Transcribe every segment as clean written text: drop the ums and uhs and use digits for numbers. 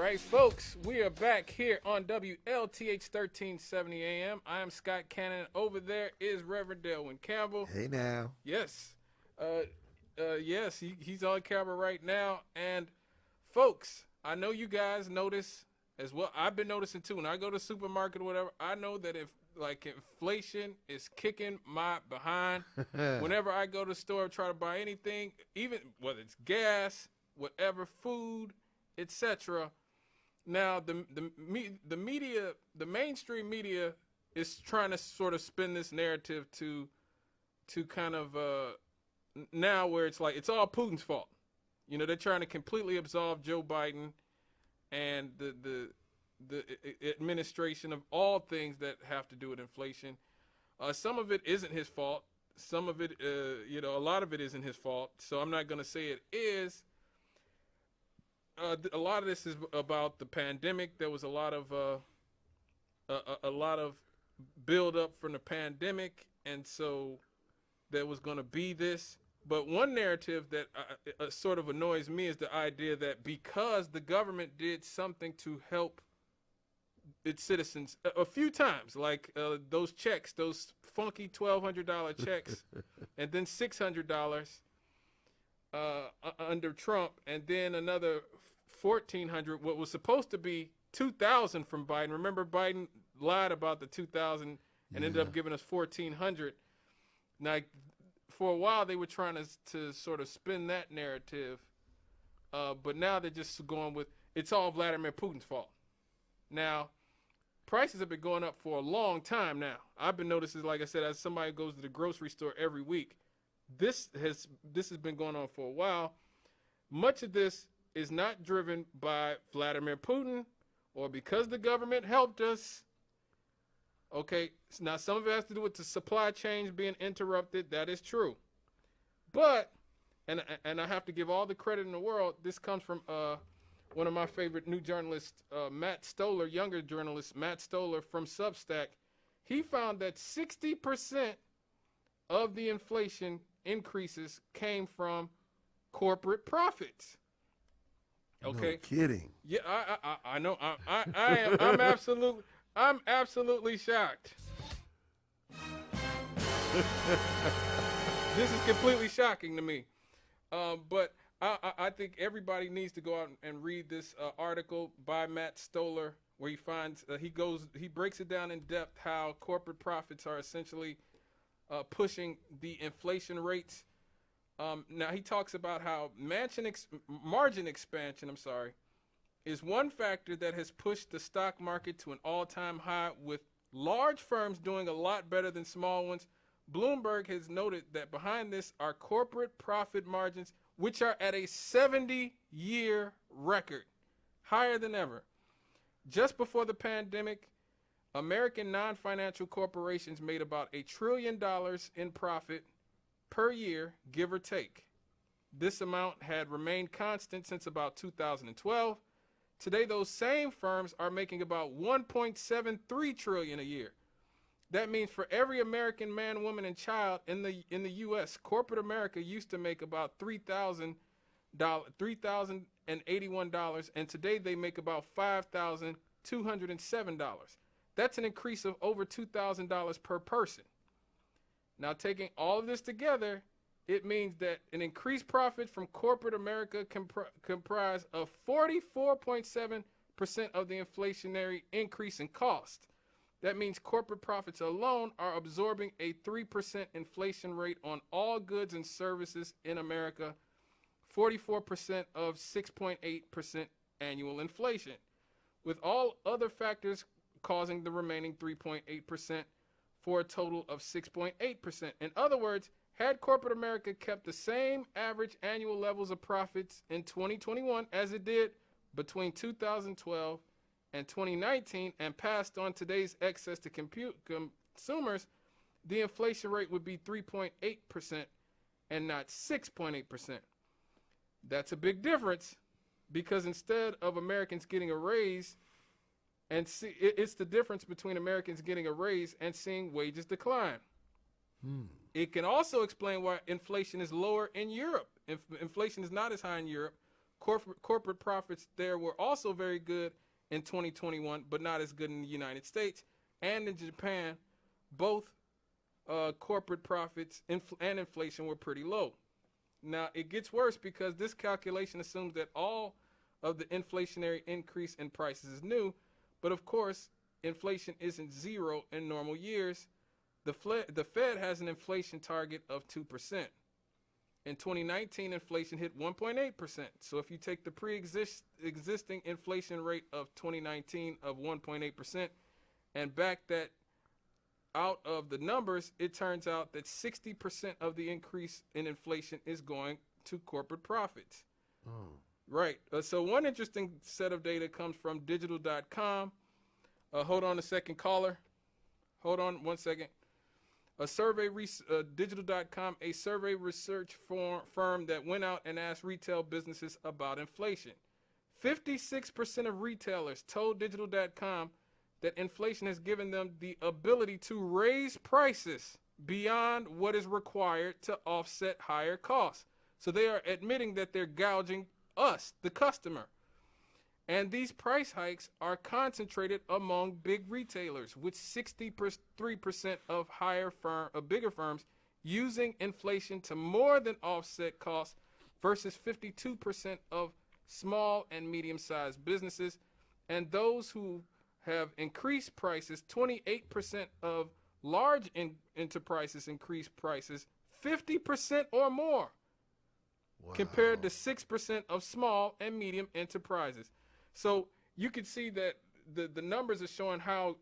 right, folks, we are back here on WLTH 1370 AM. I am Scott Cannon. Over there is Reverend Delwyn Campbell. Hey now. Yes. Yes, he's on camera right now. And, folks, I know you guys notice as well. I've been noticing, too. When I go to the supermarket or whatever, I know that if, inflation is kicking my behind. Whenever I go to the store, try to buy anything, even whether it's gas, whatever, food, etc. Now, the media, the mainstream media is trying to sort of spin this narrative to kind of now where it's like it's all Putin's fault. You know, they're trying to completely absolve Joe Biden and the administration of all things that have to do with inflation. Some of it isn't his fault. Some of it, a lot of it isn't his fault. So I'm not going to say it is. A lot of this is about the pandemic. There was a lot of build up from the pandemic, and so there was going to be this. But one narrative that sort of annoys me is the idea that because the government did something to help its citizens a few times, like those checks, those funky $1,200 checks, and then $600 under Trump, and then another $1,400, what was supposed to be $2,000 from Biden. Remember, Biden lied about the $2,000 and ended up giving us $1,400. Now, for a while, they were trying to sort of spin that narrative, but now they're just going with it's all Vladimir Putin's fault. Now, prices have been going up for a long time now. I've been noticing, like I said, as somebody goes to the grocery store every week, this has been going on for a while. Much of this is not driven by Vladimir Putin or because the government helped us. Okay, now some of it has to do with the supply chains being interrupted. That is true. But, and I have to give all the credit in the world, this comes from one of my favorite new journalists, Matt Stoller, younger journalist, Matt Stoller from Substack. He found that 60% of the inflation increases came from corporate profits. Okay. No kidding. Yeah, I know. I'm absolutely shocked. This is completely shocking to me. But I think everybody needs to go out and read this article by Matt Stoller, where he finds he breaks it down in depth how corporate profits are essentially pushing the inflation rates. Now he talks about how margin expansion, is one factor that has pushed the stock market to an all-time high, with large firms doing a lot better than small ones. Bloomberg has noted that behind this are corporate profit margins, which are at a 70-year record, higher than ever. Just before the pandemic, American non-financial corporations made about $1 trillion in profit per year, give or take. This amount had remained constant since about 2012. Today, those same firms are making about $1.73 trillion a year. That means for every American man, woman, and child in the U.S., corporate America used to make about $3,081, and today they make about $5,207. That's an increase of over $2,000 per person. Now, taking all of this together, it means that an increased profit from corporate America comprise of 44.7% of the inflationary increase in cost. That means corporate profits alone are absorbing a 3% inflation rate on all goods and services in America, 44% of 6.8% annual inflation, with all other factors causing the remaining 3.8%, for a total of 6.8%. In other words, had corporate America kept the same average annual levels of profits in 2021 as it did between 2012 and 2019 and passed on today's excess to consumers, the inflation rate would be 3.8% and not 6.8%. That's a big difference, because instead of Americans getting a raise, it's the difference between Americans getting a raise and seeing wages decline. It can also explain why inflation is lower in Europe. Inflation is not as high in Europe, corporate profits there were also very good in 2021, but not as good in the United States and in Japan. Both corporate profits and inflation were pretty low. Now, it gets worse because this calculation assumes that all of the inflationary increase in prices is new, but of course, inflation isn't zero in normal years. The Fed has an inflation target of 2%. In 2019, inflation hit 1.8%. So if you take the pre-existing inflation rate of 2019 of 1.8% and back that out of the numbers, it turns out that 60% of the increase in inflation is going to corporate profits. Oh. Right. So one interesting set of data comes from digital.com. Hold on a second, caller. Hold on one second. Digital.com, a survey research firm that went out and asked retail businesses about inflation. 56% of retailers told Digital.com that inflation has given them the ability to raise prices beyond what is required to offset higher costs. So they are admitting that they're gouging us, the customer. And these price hikes are concentrated among big retailers, with 63% of bigger firms using inflation to more than offset costs versus 52% of small and medium-sized businesses. And those who have increased prices, 28% of large enterprises increased prices 50% or more, compared to 6% of small and medium enterprises. So you can see that the numbers are showing how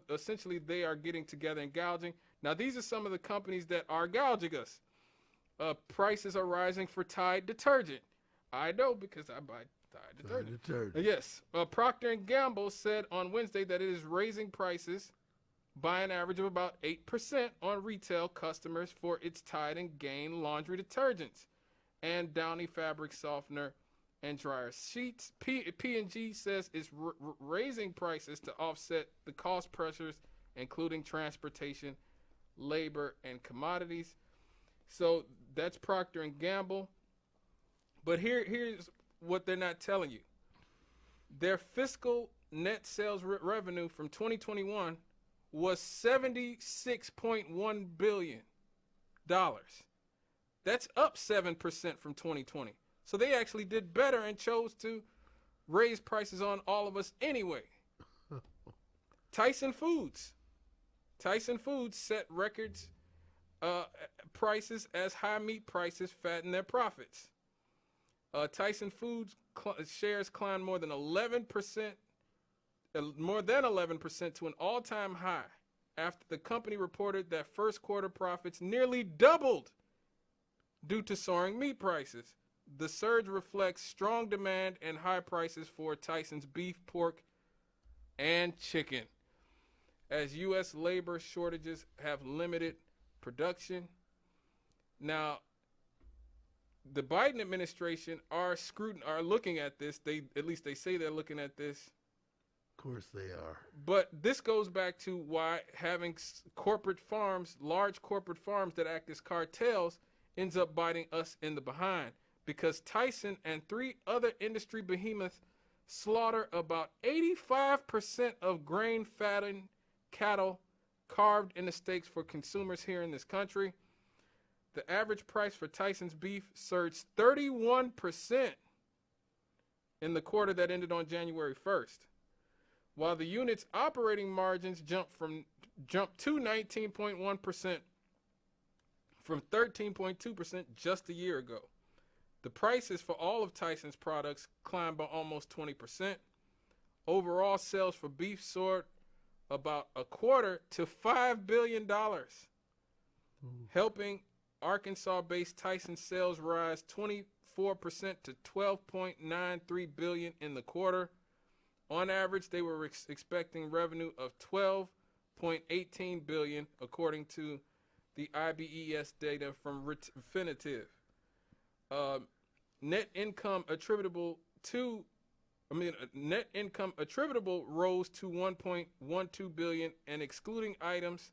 essentially they are getting together and gouging. Now, these are some of the companies that are gouging us. Prices are rising for Tide detergent. I know because I buy Tide detergent. Yes. Procter & Gamble said on Wednesday that it is raising prices by an average of about 8% on retail customers for its Tide and Gain laundry detergents and Downy fabric softener and dryer sheets. P&G says it's raising prices to offset the cost pressures, including transportation, labor, and commodities. So that's Procter & Gamble. But here's what they're not telling you. Their fiscal net sales revenue from 2021 was $76.1 billion. That's up 7% from 2020. So they actually did better and chose to raise prices on all of us anyway. Tyson Foods set records prices as high meat prices fatten their profits. Tyson Foods shares climbed more than 11% to an all-time high after the company reported that first quarter profits nearly doubled due to soaring meat prices. The surge reflects strong demand and high prices for Tyson's beef, pork, and chicken, as U.S. labor shortages have limited production. Now, the Biden administration are looking at this. At least they say they're looking at this. Of course they are. But this goes back to why having large corporate farms that act as cartels, ends up biting us in the behind. Because Tyson and 3 other industry behemoths slaughter about 85% of grain-fattened cattle carved into steaks for consumers here in this country. The average price for Tyson's beef surged 31% in the quarter that ended on January 1st, while the unit's operating margins jumped to 19.1% from 13.2% just a year ago. The prices for all of Tyson's products climbed by almost 20%. Overall sales for beef soared about a quarter to $5 billion, helping Arkansas-based Tyson sales rise 24% to $12.93 billion in the quarter. On average, they were expecting revenue of $12.18 billion, according to the IBES data from Refinitiv. Net income attributable rose to $1.12 billion, and excluding items,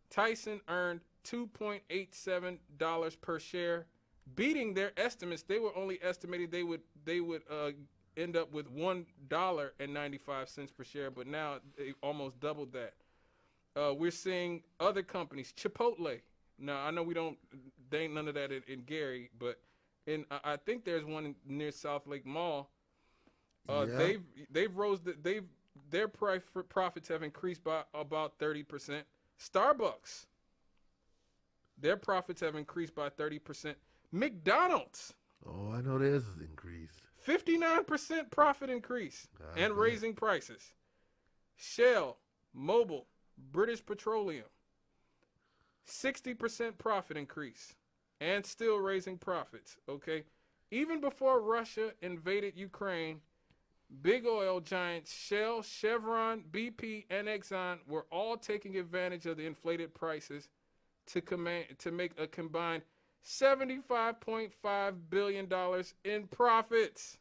Tyson earned $2.87 per share, beating their estimates. They were only estimating they would end up with $1.95 per share, but now they almost doubled that. We're seeing other companies, Chipotle. Now I know there ain't none of that in Gary, but I think there's one near South Lake Mall. Yeah. Their profits have increased by about 30%. Starbucks, their profits have increased by 30%. McDonald's, Oh, I know theirs is increased. 59% profit increase and raising prices. Shell, Mobil, British Petroleum, 60% profit increase and still raising profits, okay? Even before Russia invaded Ukraine, big oil giants Shell, Chevron, BP, and Exxon were all taking advantage of the inflated prices to make a combined $75.5 billion in profits.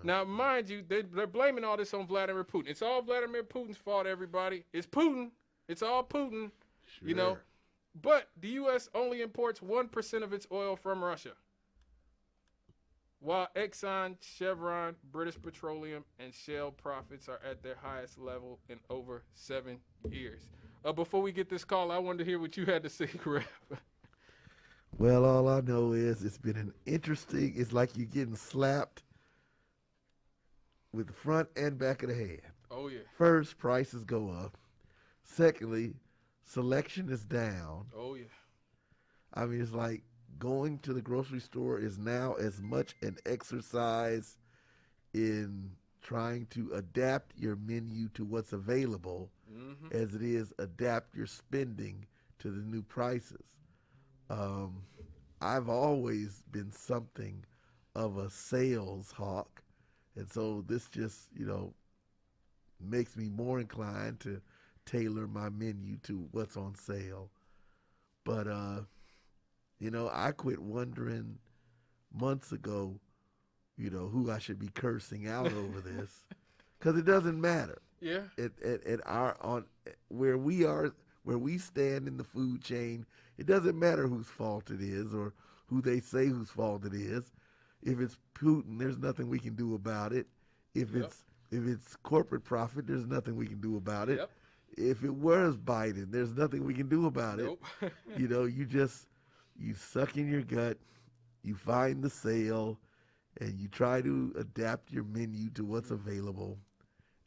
Now, mind you, they're blaming all this on Vladimir Putin. It's all Vladimir Putin's fault, everybody. It's Putin. It's all Putin, you know. But the U.S. only imports 1% of its oil from Russia, while Exxon, Chevron, British Petroleum, and Shell profits are at their highest level in over 7 years. Before we get this call, I wanted to hear what you had to say, Rev. Well, all I know is it's been an interesting, it's like you're getting slapped with the front and back of the head. Oh, yeah. First, prices go up. Secondly, selection is down. Oh, yeah. I mean, it's like going to the grocery store is now as much an exercise in trying to adapt your menu to what's available as it is adapt your spending to the new prices. I've always been something of a sales hawk, and so this just, makes me more inclined to tailor my menu to what's on sale. But, I quit wondering months ago, who I should be cursing out over this, because it doesn't matter. Yeah. Where we stand in the food chain, it doesn't matter whose fault it is or who they say whose fault it is. If it's Putin, there's nothing we can do about it. If it's corporate profit, there's nothing we can do about it. Yep. If it was Biden, there's nothing we can do about Nope. it. You suck in your gut, you find the sale, and you try to adapt your menu to what's available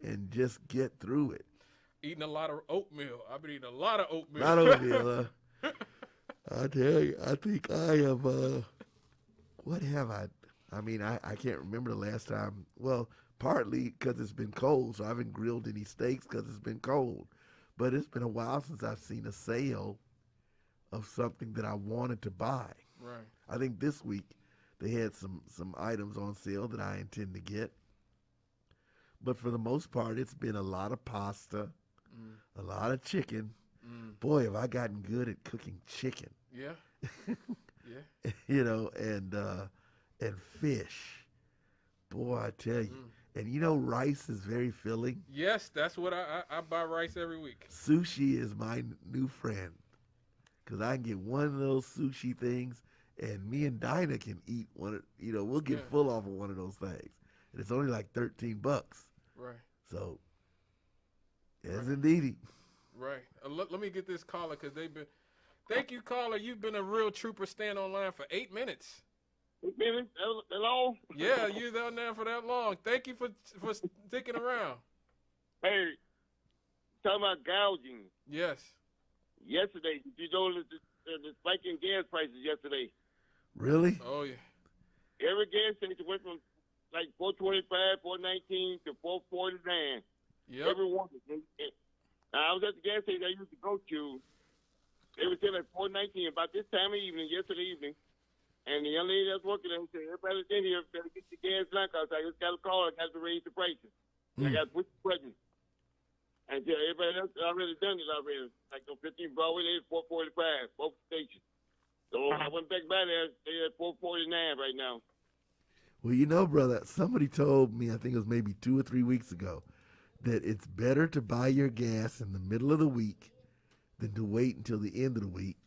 and just get through it. Eating a lot of oatmeal. I've been eating a lot of oatmeal. Not oatmeal. I tell you, I think I have, what have I? I mean, I can't remember the last time. Well, partly because it's been cold, so I haven't grilled any steaks because it's been cold. But it's been a while since I've seen a sale of something that I wanted to buy. Right. I think this week they had some items on sale that I intend to get. But for the most part, it's been a lot of pasta, a lot of chicken. Boy, have I gotten good at cooking chicken. Yeah. Yeah. And fish. Boy, I tell you. And rice is very filling. Yes, that's what I buy rice every week. Sushi is my new friend, because I can get one of those sushi things, and me and Dinah can eat one. We'll get full off of one of those things, and it's only like $13. Right. So, yes, indeedy. Right. Let me get this caller, because they've been. Thank you, caller. You've been a real trooper. Staying online for 8 minutes. 8 minutes? That long? Yeah, you down there for that long. Thank you for sticking around. Hey, talking about gouging. Yes. Yesterday, did you know the spike in gas prices yesterday? Really? Oh, yeah. Every gas station went from like $4.25, $4.19 to $4.49. Yep. Every one. I was at the gas station I used to go to. They were selling at $4.19 about this time of evening, yesterday evening. And the young lady that's working there said, everybody that's in here better get the gas now, because I just got a call. I got to raise the prices. I got to push the button. And everybody else already done it already. Like on 15 Broadway, they at $4.45, both stations. So I went back by there. They're at $4.49 right now. Well, brother, somebody told me, I think it was maybe 2 or 3 weeks ago, that it's better to buy your gas in the middle of the week than to wait until the end of the week.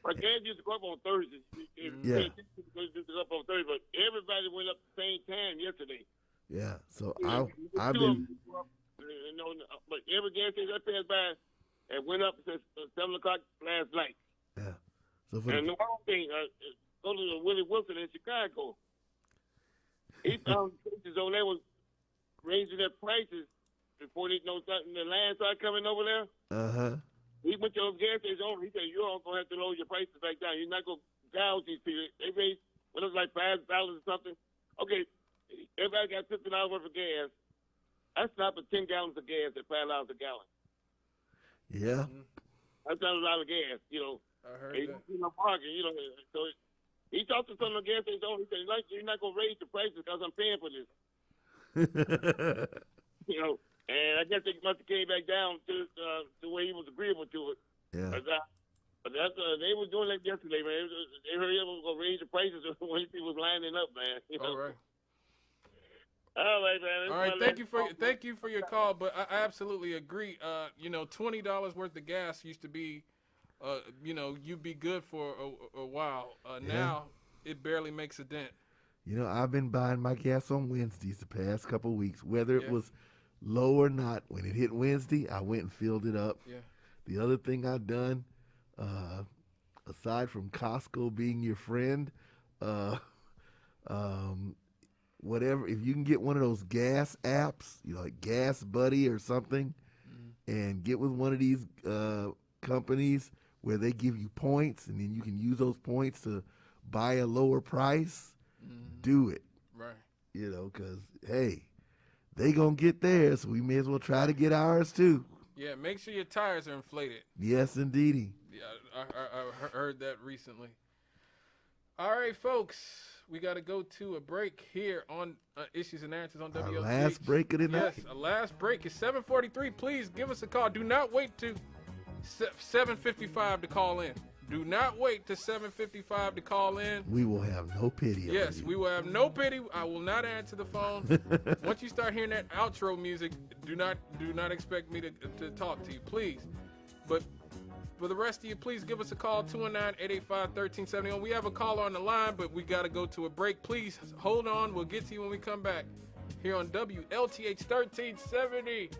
But gas used to go up on Thursdays. Yeah. Used to go up on Thursday, but everybody went up the same time yesterday. Yeah. So I've I've been. But every gas station I passed by, it went up since 7 o'clock last night. Yeah. So for And the one thing, go to Willie Wilson in Chicago. He found places over there was raising their prices before they know something. The land started coming over there. He went to those gas stations over. He said, "You're all gonna have to lower your prices back down. You're not gonna gouge these people. They raised what was like $5 or something. Okay, everybody got $50 worth of gas. I stopped at 10 gallons of gas at $5 a gallon. Yeah. That's not a lot of gas, you know. I heard And that. you know, parking, you know. So he talked to some of the gas stations over. He said, "You're not gonna raise the prices because I'm paying for this." You know, and I guess they must have came back down to the way he was agreeable to it. Yeah. But that's they were doing that yesterday, man. They heard they was gonna raise the prices when people was lining up, man. You know? All right. All right, man. All right. Thank you for your call. But I absolutely agree. You know, $20 worth of gas used to be, you know, you'd be good for a while. Now it barely makes a dent. You know, I've been buying my gas on Wednesdays the past couple of weeks, whether it Yeah. was low or not. When it hit Wednesday, I went and filled it up. Yeah. The other thing I've done, aside from Costco being your friend, whatever, if you can get one of those gas apps, you know, like Gas Buddy or something, and get with one of these companies where they give you points, and then you can use those points to buy a lower price, do it. Right. You know, because, hey, they going to get theirs, so we may as well try to get ours too. Yeah. Make sure your tires are inflated. Yes, indeedy. Yeah, I heard that recently. All right, folks, we got to go to a break here on Issues and Answers on Our WLTH. last break of the night. Yes, a last break. It's 7:43. Please give us a call. Do not wait to 7:55 to call in. Do not wait to 7:55 to call in. We will have no pity on Yes, you. we will have no pity. I will not answer the phone. Once you start hearing that outro music, do not expect me to talk to you, please. But for the rest of you, please give us a call, 219-885-1370. We have a caller on the line, but we got to go to a break. Please hold on. We'll get to you when we come back here on WLTH 1370.